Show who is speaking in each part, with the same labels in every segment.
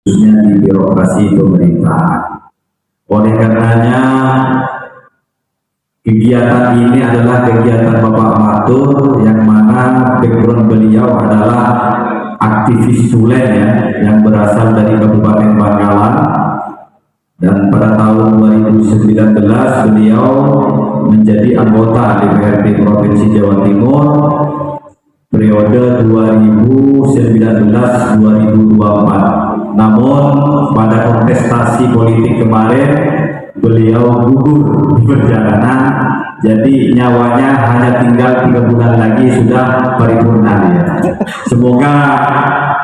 Speaker 1: khususnya di birokrasi pemerintah. Oleh karenanya kegiatan ini adalah kegiatan Bapak Matur yang mana background beliau adalah aktivis tulen ya, yang berasal dari Kabupaten Bangkalan, dan pada tahun 2019 beliau menjadi anggota DPRD Provinsi Jawa Timur periode 2019-2024. Namun pada kontestasi politik kemarin beliau gugur di perjalanan, jadi nyawanya hanya tinggal 3 bulan lagi sudah paripurna ya. Semoga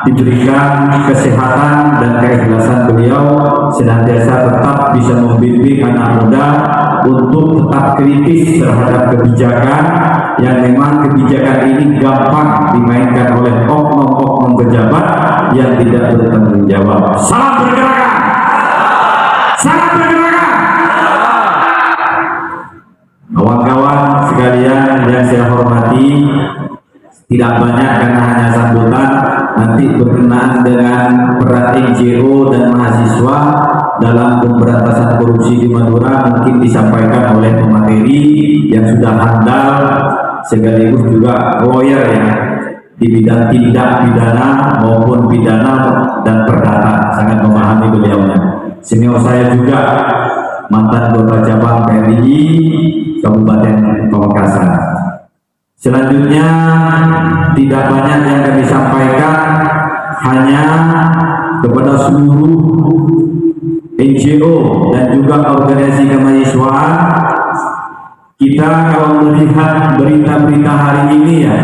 Speaker 1: diberikan kesehatan dan keikhlasan beliau, senantiasa tetap bisa membimbing anak muda untuk tetap kritis terhadap kebijakan yang memang kebijakan ini gampang dimainkan oleh oknum-oknum pejabat yang tidak bertanggung jawab. Salam pergerakan! Salam pergerakan! Kawan-kawan sekalian yang saya hormati, tidak banyak karena hanya sambutan, nanti berkenaan dengan peran NGO dan mahasiswa dalam pemberantasan korupsi di Madura mungkin disampaikan oleh pemateri yang sudah handal sekaligus juga lawyer ya di bidang tindak pidana maupun pidana dan perdata, sangat memahami beliaunya. Senior saya juga mantan Kota Cabang PRI Kabupaten Pamekasan. Selanjutnya tidak banyak yang kami sampaikan, hanya kepada seluruh NGO dan juga organisasi kemahasiswaan, kita kalau melihat berita-berita hari ini ya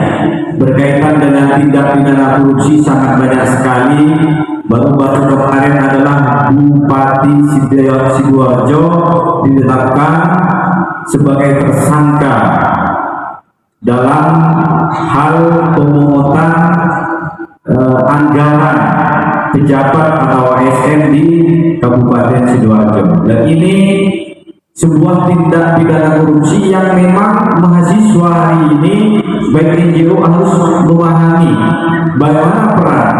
Speaker 1: berkaitan dengan tindak pidana korupsi sangat banyak sekali. Baru-baru kemarin adalah Bupati Sidoarjo ditetapkan sebagai tersangka dalam hal pemungutan anggaran pejabat atau ASN di Kabupaten Sidoarjo. Dan ini sebuah tindak pidana korupsi yang memang mahasiswa hari ini baik NGO harus memahami bagaimana peran.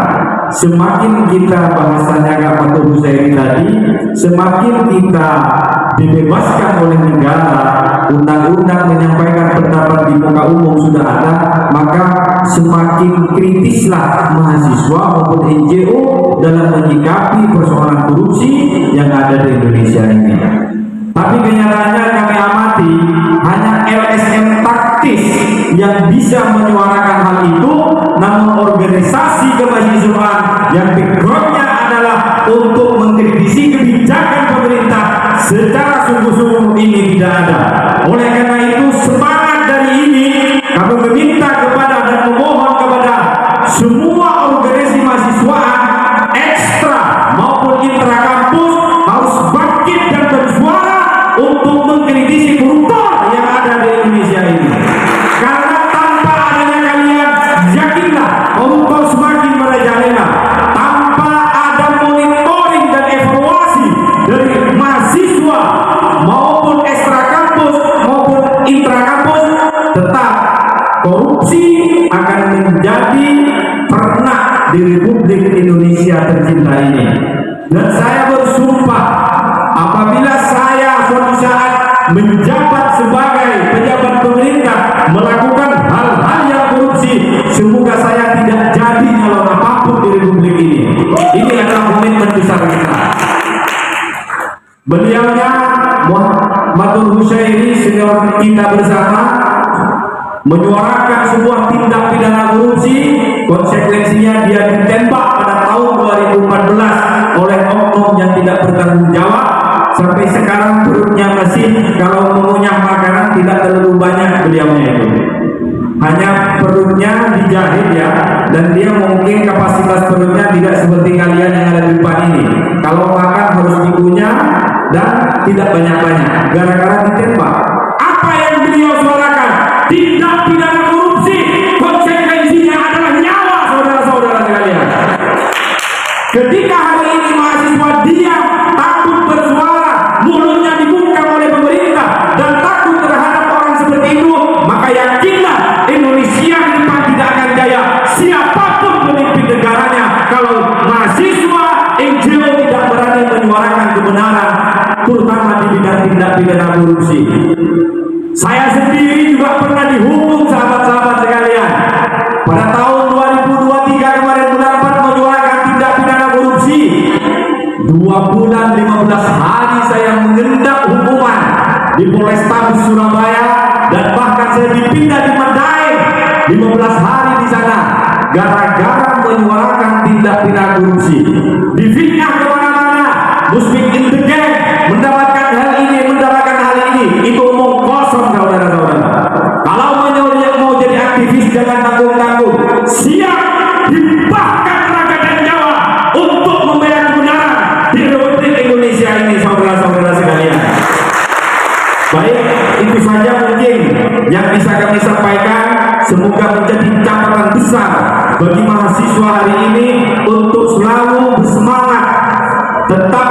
Speaker 1: Semakin kita bahasanya Kak Fatur Husaini tadi, semakin kita dibebaskan oleh negara, undang-undang menyampaikan pendapat di muka umum sudah ada, maka semakin kritislah mahasiswa maupun NGO dalam menyikapi persoalan korupsi yang ada di Indonesia ini. Tapi kenyataannya kami amati hanya LSM taktis yang bisa menyuarakan hal itu, namun organisasi kemahasiswaan yang backgroundnya adalah untuk mengkritisi kebijakan pemerintah secara sungguh-sungguh ini tidak ada. Oleh karena itu semangat dari ini kami meminta kepada dan memohon kepada semua organisasi mahasiswaan ekstra maupun intra kampus harus bangkit dan bersuara untuk mengkritisi koruptor yang ada di Indonesia ini. Karena tanpa adanya kalian, yakinlah koruptor semakin merajalela. Tanpa ada monitoring dan evaluasi dari mahasiswa maupun ekstra kampus maupun intra kampus, tetap korupsi akan menjadi pernak di Republik Indonesia tercinta ini. Dan saya bersumpah apabila saya suatu saat menjabat sebagai pejabat pemerintah melakukan hal-hal yang korupsi, semoga saya tidak jadi nyalon apapun di Republik ini. Ini adalah komitmen besar kita. Beliaunya Matur Husaini senior kita bersama menyuarakan sebuah tindak pidana korupsi, konsekuensinya dia ditembak pada tahun 2014 oleh oknum yang tidak bertanggung jawab. Sampai sekarang perutnya masih, kalau mengunyah makanan tidak terlalu banyak beliaunya itu, hanya perutnya dijahit ya, dan dia mungkin kapasitas perutnya tidak seperti kalian yang ada di depan ini. Kalau makan harus dikunyah dan tidak banyak-banyak gara-gara ditembak. Apa yang beliau suarakan? Tindak pidana korupsi, konsekuensinya adalah nyawa saudara-saudara sekalian. Ketika hari ini mahasiswa diam, takut bersuara, mulutnya dibuka oleh pemerintah dan takut terhadap orang seperti itu, maka yakinlah Indonesia ke depan tidak akan jaya. Siapapun pemimpin negaranya, kalau mahasiswa, NGO menyuarakan kebenaran, terutama di bidang tindak pidana korupsi. Saya sendiri juga pernah dihukum, sahabat-sahabat sekalian. Pada tahun 2023 kemarin bulan 4 menyuarakan tindak pidana korupsi. 2 bulan 15 hari saya mengendap hukuman di Polrestabes Surabaya, dan bahkan saya dipindah di Medaeng 15 hari di sana gara-gara menyuarakan tindak pidana korupsi. Difitnah kemana-mana, Musbik in the gang, mendapatkan hal ini, mendapatkan hal ini. Itu omong kosong, saudara-saudara. Kalau mau jadi aktivis jangan tanggung-tanggung, siap dibakar tenaga dan nyawa untuk membela kebenaran di Republik Indonesia ini, saudara-saudara sekalian. Baik, itu saja mungkin yang bisa kami sampaikan. Semoga menjadi catatan besar bagi mahasiswa hari ini untuk selalu bersemangat, tetap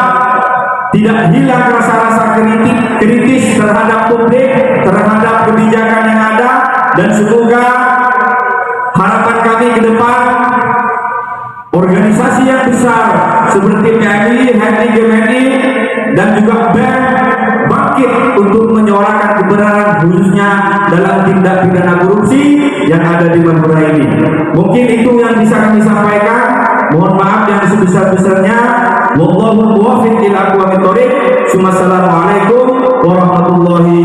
Speaker 1: tidak hilang rasa-rasa kritis terhadap publik, terhadap kebijakan yang ada, dan semoga harapan kami ke depan organisasi yang besar seperti PMI, HMI, GMI, dan juga BEM bangkit untuk menyuarakan kebenaran khususnya dalam tindak pidana korupsi yang ada di Madura ini. Mungkin itu yang bisa kami sampaikan. Mohon maaf yang sebesar-besarnya. Wallahu muwaffiq ila aqwamit thoriq. Wassalamualaikum warahmatullahi